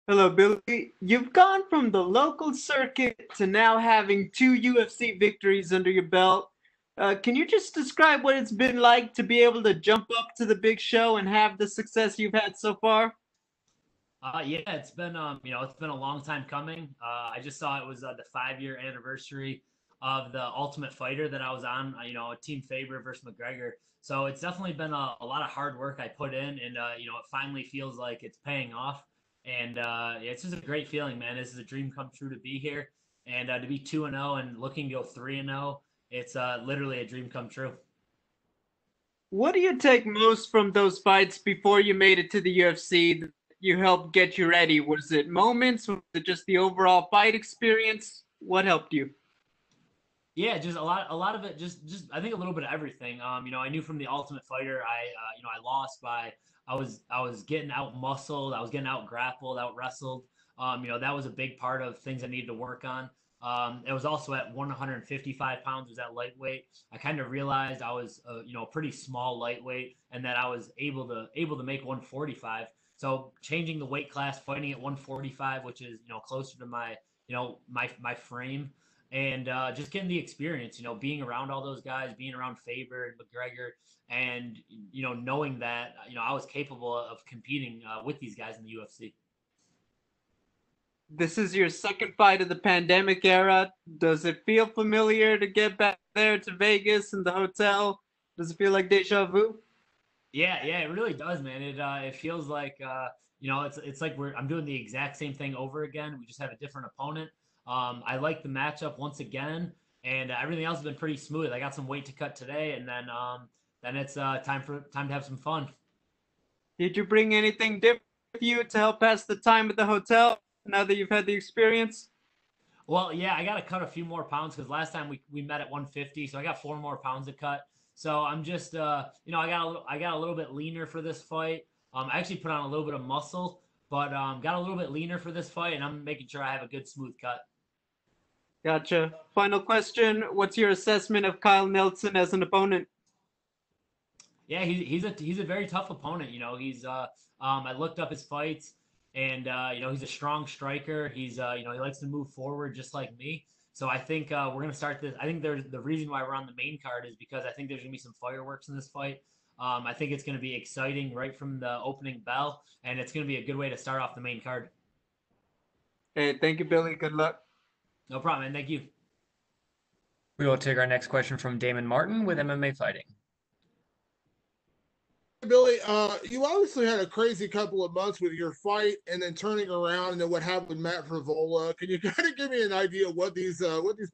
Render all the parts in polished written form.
Hello, Billy. You've gone from the local circuit to now having two UFC victories under your belt. Can you just describe what it's been like to be able to jump up to the big show and have the success you've had so far? Yeah, it's been it's been a long time coming. I just saw it was the 5 year anniversary of the Ultimate Fighter that I was on. Team Faber versus McGregor. So it's definitely been a lot of hard work I put in, and it finally feels like it's paying off. And it's just a great feeling, man. This is a dream come true to be here, and to be 2-0 and looking to go 3-0. It's literally a dream come true. What do you take most from those fights before you made it to the UFC that you helped get you ready? Was it moments? Was it just the overall fight experience? What helped you? Yeah, just a lot of it. Just I think a little bit of everything. I knew from the Ultimate Fighter, I lost by I was getting out muscled, I was getting out grappled, out wrestled. That was a big part of things I needed to work on. It was also at 155 pounds, was that lightweight. I kind of realized I was, a pretty small lightweight, and that I was able to make 145. So changing the weight class, fighting at 145, which is closer to my my frame, and just getting the experience, being around all those guys, being around Faber and McGregor, and knowing that I was capable of competing with these guys in the UFC. This is your second fight of the pandemic era. Does it feel familiar to get back there to Vegas and the hotel? Does it feel like deja vu? Yeah, it really does, man. It feels like it's like I'm doing the exact same thing over again. We just have a different opponent. I like the matchup once again, and everything else has been pretty smooth. I got some weight to cut today, and then it's time to have some fun. Did you bring anything different with you to help pass the time at the hotel now that you've had the experience? Well, yeah, I got to cut a few more pounds because last time we met at 150, so I got 4 more pounds to cut. So I'm just I got a little bit leaner for this fight. I actually put on a little bit of muscle, but got a little bit leaner for this fight, and I'm making sure I have a good smooth cut. Gotcha. Final question. What's your assessment of Kyle Nelson as an opponent? Yeah, he's a very tough opponent. He's I looked up his fights, and he's a strong striker. He likes to move forward just like me. So I think we're gonna start this. I think there's the reason why we're on the main card is because I think there's gonna be some fireworks in this fight. I think it's gonna be exciting right from the opening bell, and it's gonna be a good way to start off the main card. Hey, thank you, Billy. Good luck. No problem, man. Thank you. We will take our next question from Damon Martin with MMA Fighting. Billy, you obviously had a crazy couple of months with your fight, and then turning around, and then what happened with Matt Frivola. Can you kind of give me an idea of what these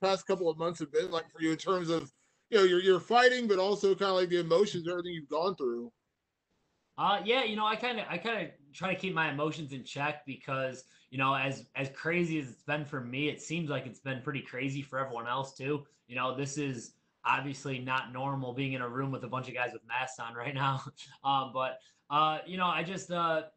past couple of months have been like for you in terms of your fighting, but also kind of like the emotions, everything you've gone through? Yeah, I kind of try to keep my emotions in check because as crazy as it's been for me, it seems like it's been pretty crazy for everyone else too. This is obviously not normal being in a room with a bunch of guys with masks on right now. But I just the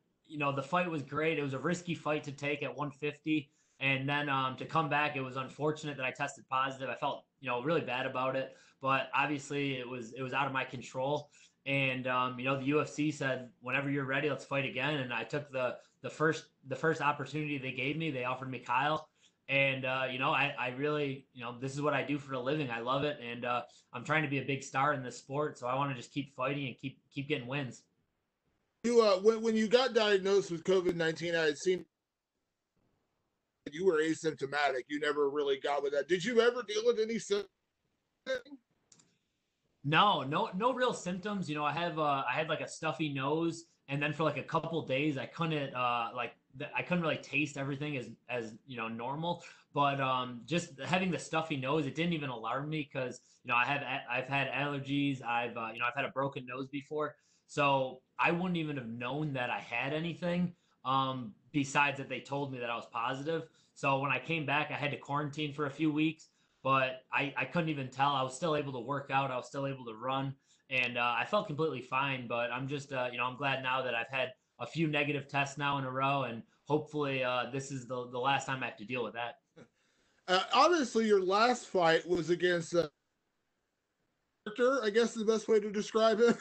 fight was great. It was a risky fight to take at 150, and then to come back, it was unfortunate that I tested positive. I felt really bad about it, but obviously it was out of my control. And the UFC said, "Whenever you're ready, let's fight again." And I took the first opportunity they gave me. They offered me Kyle, and I really this is what I do for a living. I love it, and I'm trying to be a big star in this sport. So I want to just keep fighting and keep getting wins. You when you got diagnosed with COVID-19, I had seen you were asymptomatic. You never really got with that. Did you ever deal with any symptoms? No real symptoms. I had like a stuffy nose, and then for like a couple days, I couldn't really taste everything as normal. But just having the stuffy nose, it didn't even alarm me because I've had allergies. I've had a broken nose before, so I wouldn't even have known that I had anything. Besides that, they told me that I was positive. So when I came back, I had to quarantine for a few weeks, but I couldn't even tell. I was still able to work out. I was still able to run, and I felt completely fine. But I'm just, I'm glad now that I've had a few negative tests now in a row, and hopefully this is the last time I have to deal with that. Obviously, your last fight was against I guess is the best way to describe him.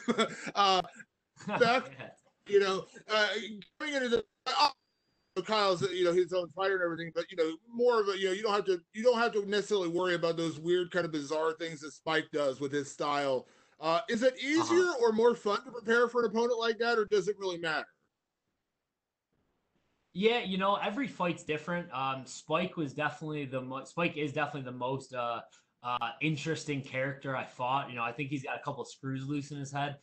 Back, Yeah. you know, uh, coming into the Kyle's his own fighter and everything, but more of a you don't have to necessarily worry about those weird kind of bizarre things that Spike does with his style. Is it easier or more fun to prepare for an opponent like that, or does it really matter? Yeah, every fight's different. Spike is definitely the most interesting character I fought. I think he's got a couple of screws loose in his head.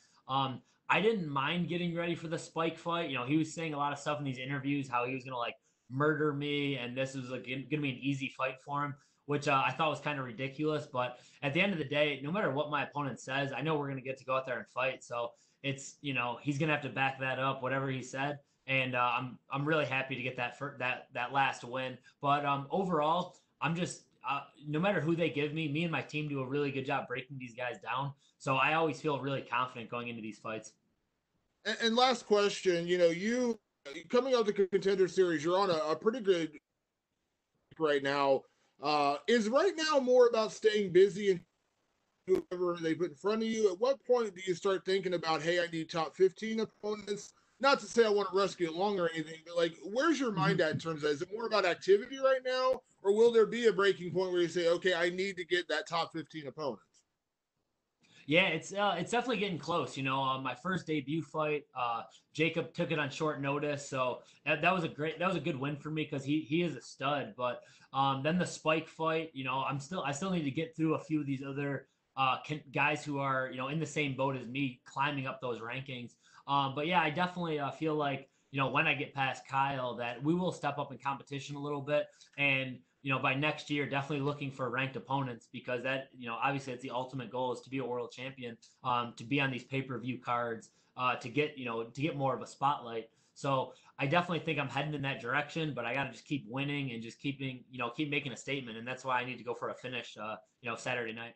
I didn't mind getting ready for the Spike fight. He was saying a lot of stuff in these interviews, how he was gonna like murder me, and this was like gonna be an easy fight for him, which I thought was kind of ridiculous. But at the end of the day, no matter what my opponent says, I know we're gonna get to go out there and fight. So it's he's gonna have to back that up, whatever he said, and I'm really happy to get that last win. But overall, I'm just no matter who they give me and my team do a really good job breaking these guys down. So I always feel really confident going into these fights. And last question, you coming out the Contender Series, you're on a pretty good right now. Is right now more about staying busy and whoever they put in front of you? At what point do you start thinking about, hey, I need top 15 opponents? Not to say I want to rescue along or anything, but like, where's your mind at in terms of, is it more about activity right now, or will there be a breaking point where you say, okay, I need to get that top 15 opponents? Yeah, it's definitely getting close. My first debut fight, Jacob took it on short notice, so that was a good win for me because he is a stud. But then the Spike fight, I still need to get through a few of these other guys who are in the same boat as me, climbing up those rankings. But yeah, I definitely feel like when I get past Kyle, that we will step up in competition a little bit, and by next year, definitely looking for ranked opponents because that, obviously it's the ultimate goal is to be a world champion, to be on these pay-per-view cards, to get more of a spotlight. So I definitely think I'm heading in that direction, but I got to just keep winning and just keep making a statement. And that's why I need to go for a finish, Saturday night.